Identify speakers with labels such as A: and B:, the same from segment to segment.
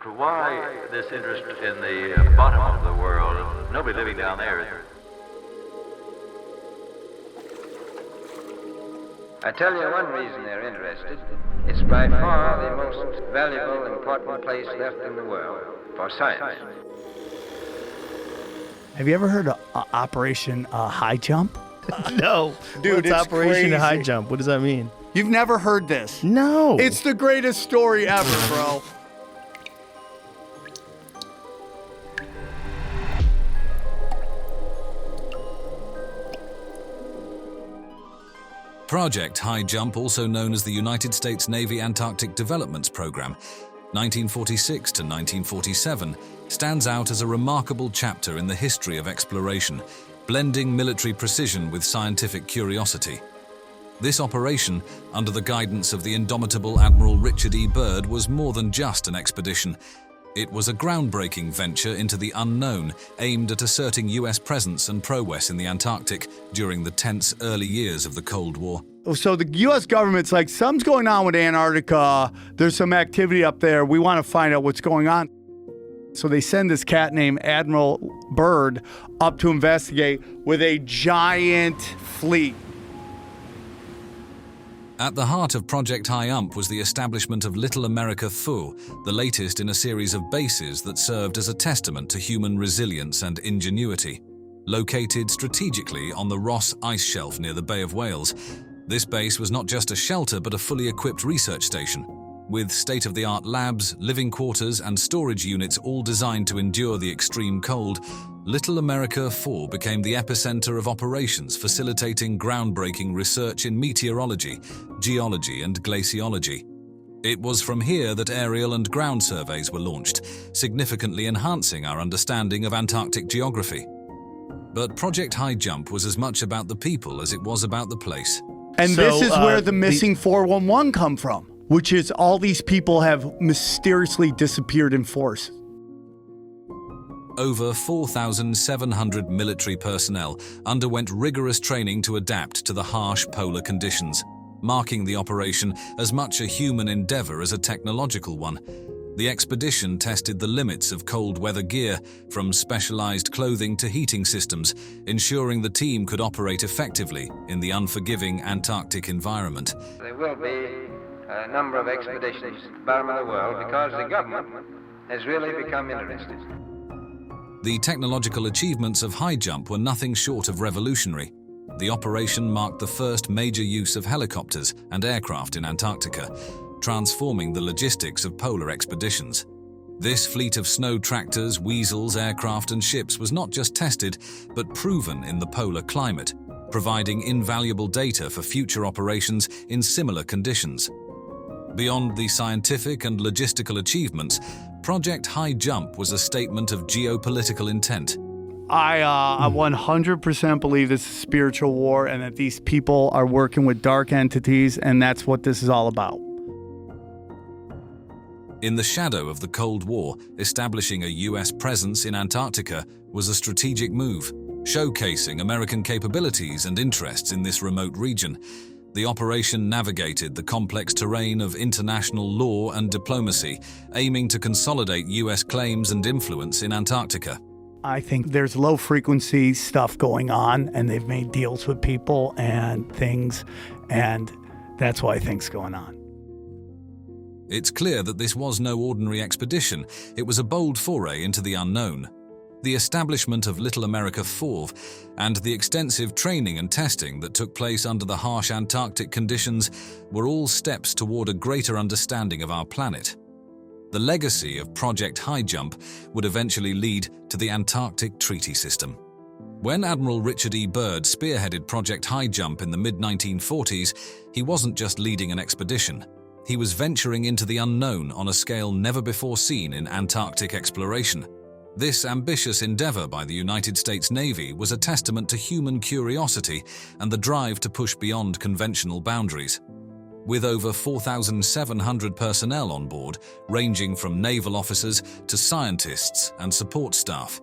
A: Why this interest in the bottom of the world? Nobody living down there.
B: I tell you one reason they're interested. It's by far the most valuable, important place left in the world for science.
C: Have you ever heard of Operation High Jump?
D: No.
C: Dude,
D: What's
C: it's
D: Operation
C: crazy.
D: High Jump? What does that mean?
C: You've never heard this?
D: No.
C: It's the greatest story ever, bro.
E: Project High Jump, also known as the United States Navy Antarctic Developments Program, 1946 to 1947, stands out as a remarkable chapter in the history of exploration, blending military precision with scientific curiosity. This operation, under the guidance of the indomitable Admiral Richard E. Byrd, was more than just an expedition. It was a groundbreaking venture into the unknown, aimed at asserting U.S. presence and prowess in the Antarctic during the tense early years of the Cold War.
C: So the U.S. government's like, something's going on with Antarctica. There's some activity up there. We want to find out what's going on. So they send this cat named Admiral Byrd up to investigate with a giant fleet.
E: At the heart of Project High Jump was the establishment of Little America 4, the latest in a series of bases that served as a testament to human resilience and ingenuity. Located strategically on the Ross Ice Shelf near the Bay of Whales, this base was not just a shelter but a fully equipped research station. With state-of-the-art labs, living quarters, and storage units all designed to endure the extreme cold, Little America 4 became the epicenter of operations facilitating groundbreaking research in meteorology, geology, and glaciology. It was from here that aerial and ground surveys were launched, significantly enhancing our understanding of Antarctic geography. But Project High Jump was as much about the people as it was about the place.
C: And
D: So,
C: this is where the missing 411 come from, which is all these people have mysteriously disappeared in force.
E: Over 4,700 military personnel underwent rigorous training to adapt to the harsh polar conditions, marking the operation as much a human endeavor as a technological one. The expedition tested the limits of cold weather gear, from specialized clothing to heating systems, ensuring the team could operate effectively in the unforgiving Antarctic environment.
B: There will be a number of expeditions to the bottom of the world because the government has really become interested.
E: The technological achievements of High Jump were nothing short of revolutionary. The operation marked the first major use of helicopters and aircraft in Antarctica, transforming the logistics of polar expeditions. This fleet of snow tractors, weasels, aircraft, and ships was not just tested, but proven in the polar climate, providing invaluable data for future operations in similar conditions. Beyond the scientific and logistical achievements, Project High Jump was a statement of geopolitical intent.
C: I 100% believe this is a spiritual war and that these people are working with dark entities, and that's what this is all about.
E: In the shadow of the Cold War, establishing a U.S. presence in Antarctica was a strategic move, showcasing American capabilities and interests in this remote region. The operation navigated the complex terrain of international law and diplomacy, aiming to consolidate U.S. claims and influence in Antarctica.
C: I think there's low-frequency stuff going on, and they've made deals with people and things, and that's what I think's going on.
E: It's clear that this was no ordinary expedition. It was a bold foray into the unknown. The establishment of Little America 4 and the extensive training and testing that took place under the harsh Antarctic conditions were all steps toward a greater understanding of our planet. The legacy of Project High Jump would eventually lead to the Antarctic Treaty System. When Admiral Richard E. Byrd spearheaded Project High Jump in the mid-1940s, he wasn't just leading an expedition. He was venturing into the unknown on a scale never before seen in Antarctic exploration. This ambitious endeavor by the United States Navy was a testament to human curiosity and the drive to push beyond conventional boundaries. With over 4,700 personnel on board, ranging from naval officers to scientists and support staff,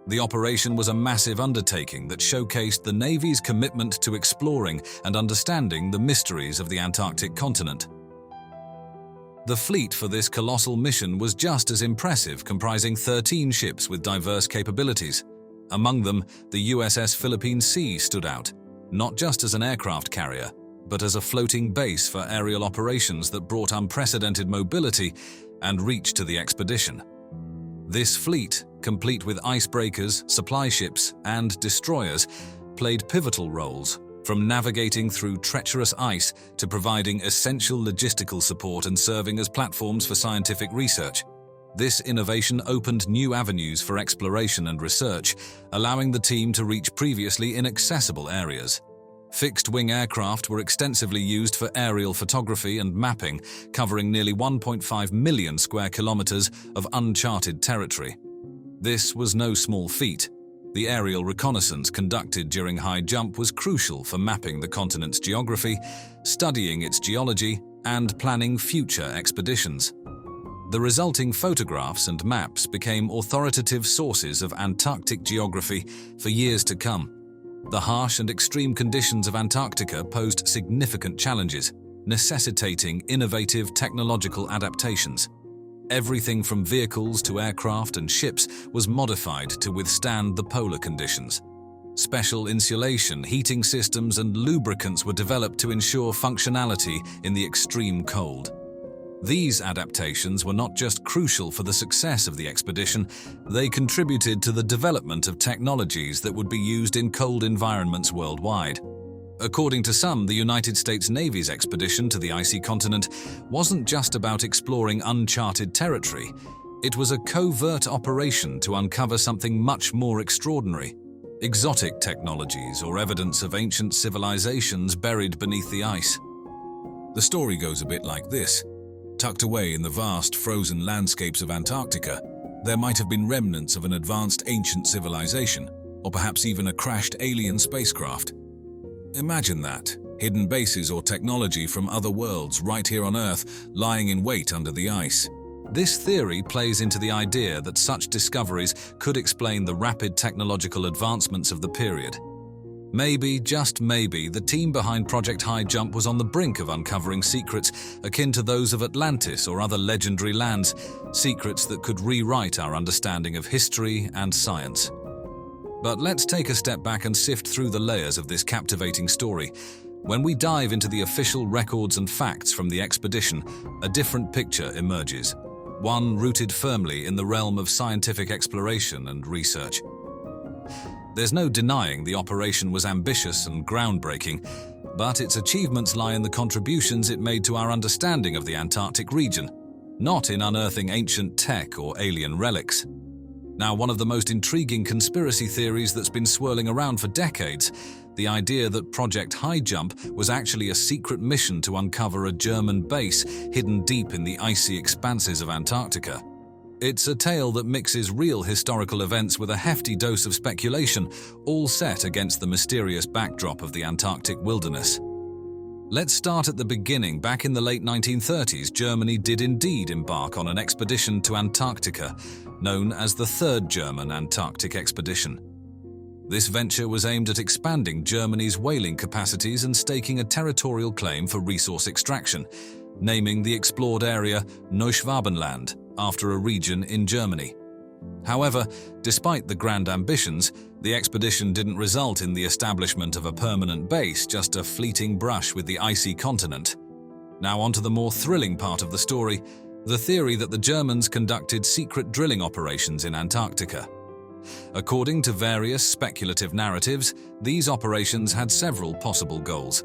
E: the operation was a massive undertaking that showcased the Navy's commitment to exploring and understanding the mysteries of the Antarctic continent. The fleet for this colossal mission was just as impressive, comprising 13 ships with diverse capabilities. Among them, the USS Philippine Sea stood out, not just as an aircraft carrier, but as a floating base for aerial operations that brought unprecedented mobility and reach to the expedition. This fleet, complete with icebreakers, supply ships, and destroyers, played pivotal roles, from navigating through treacherous ice to providing essential logistical support and serving as platforms for scientific research. This innovation opened new avenues for exploration and research, allowing the team to reach previously inaccessible areas. Fixed-wing aircraft were extensively used for aerial photography and mapping, covering nearly 1.5 million square kilometers of uncharted territory. This was no small feat. The aerial reconnaissance conducted during high jump was crucial for mapping the continent's geography, studying its geology, and planning future expeditions. The resulting photographs and maps became authoritative sources of Antarctic geography for years to come. The harsh and extreme conditions of Antarctica posed significant challenges, necessitating innovative technological adaptations. Everything from vehicles to aircraft and ships was modified to withstand the polar conditions. Special insulation, heating systems, and lubricants were developed to ensure functionality in the extreme cold. These adaptations were not just crucial for the success of the expedition, they contributed to the development of technologies that would be used in cold environments worldwide. According to some, the United States Navy's expedition to the icy continent wasn't just about exploring uncharted territory. It was a covert operation to uncover something much more extraordinary: exotic technologies or evidence of ancient civilizations buried beneath the ice. The story goes a bit like this. Tucked away in the vast frozen landscapes of Antarctica, there might have been remnants of an advanced ancient civilization, or perhaps even a crashed alien spacecraft. Imagine that, hidden bases or technology from other worlds right here on Earth, lying in wait under the ice. This theory plays into the idea that such discoveries could explain the rapid technological advancements of the period. Maybe, just maybe, the team behind Project High Jump was on the brink of uncovering secrets akin to those of Atlantis or other legendary lands, secrets that could rewrite our understanding of history and science. But let's take a step back and sift through the layers of this captivating story. When we dive into the official records and facts from the expedition, a different picture emerges, one rooted firmly in the realm of scientific exploration and research. There's no denying the operation was ambitious and groundbreaking, but its achievements lie in the contributions it made to our understanding of the Antarctic region, not in unearthing ancient tech or alien relics. Now, one of the most intriguing conspiracy theories that's been swirling around for decades, the idea that Project High Jump was actually a secret mission to uncover a German base hidden deep in the icy expanses of Antarctica. It's a tale that mixes real historical events with a hefty dose of speculation, all set against the mysterious backdrop of the Antarctic wilderness. Let's start at the beginning. Back in the late 1930s, Germany did indeed embark on an expedition to Antarctica, known as the Third German Antarctic Expedition. This venture was aimed at expanding Germany's whaling capacities and staking a territorial claim for resource extraction, naming the explored area Neuschwabenland, after a region in Germany. However, despite the grand ambitions, the expedition didn't result in the establishment of a permanent base, just a fleeting brush with the icy continent. Now onto the more thrilling part of the story, the theory that the Germans conducted secret drilling operations in Antarctica. According to various speculative narratives, these operations had several possible goals: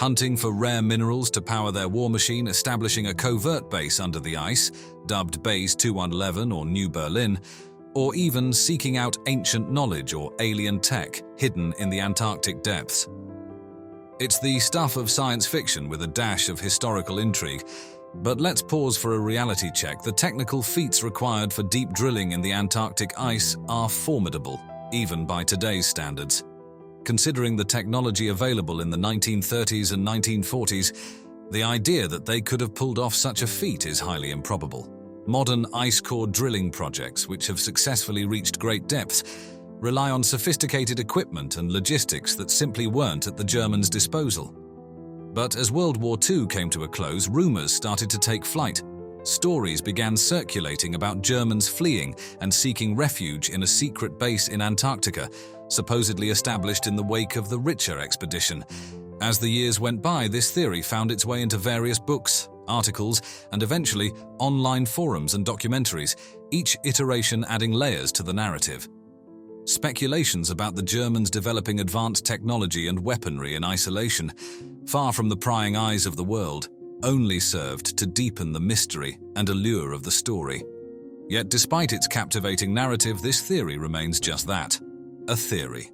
E: hunting for rare minerals to power their war machine, establishing a covert base under the ice, dubbed Base 2111 or New Berlin, or even seeking out ancient knowledge or alien tech hidden in the Antarctic depths. It's the stuff of science fiction with a dash of historical intrigue, but let's pause for a reality check. The technical feats required for deep drilling in the Antarctic ice are formidable, even by today's standards. Considering the technology available in the 1930s and 1940s, the idea that they could have pulled off such a feat is highly improbable. Modern ice core drilling projects, which have successfully reached great depths, rely on sophisticated equipment and logistics that simply weren't at the Germans' disposal. But as World War II came to a close, rumors started to take flight. stories began circulating about Germans fleeing and seeking refuge in a secret base in Antarctica, supposedly established in the wake of the Richter expedition. As the years went by, this theory found its way into various books, articles, and eventually online forums and documentaries, each iteration adding layers to the narrative. Speculations about the Germans developing advanced technology and weaponry in isolation, far from the prying eyes of the world, only served to deepen the mystery and allure of the story. Yet despite its captivating narrative, this theory remains just that, a theory.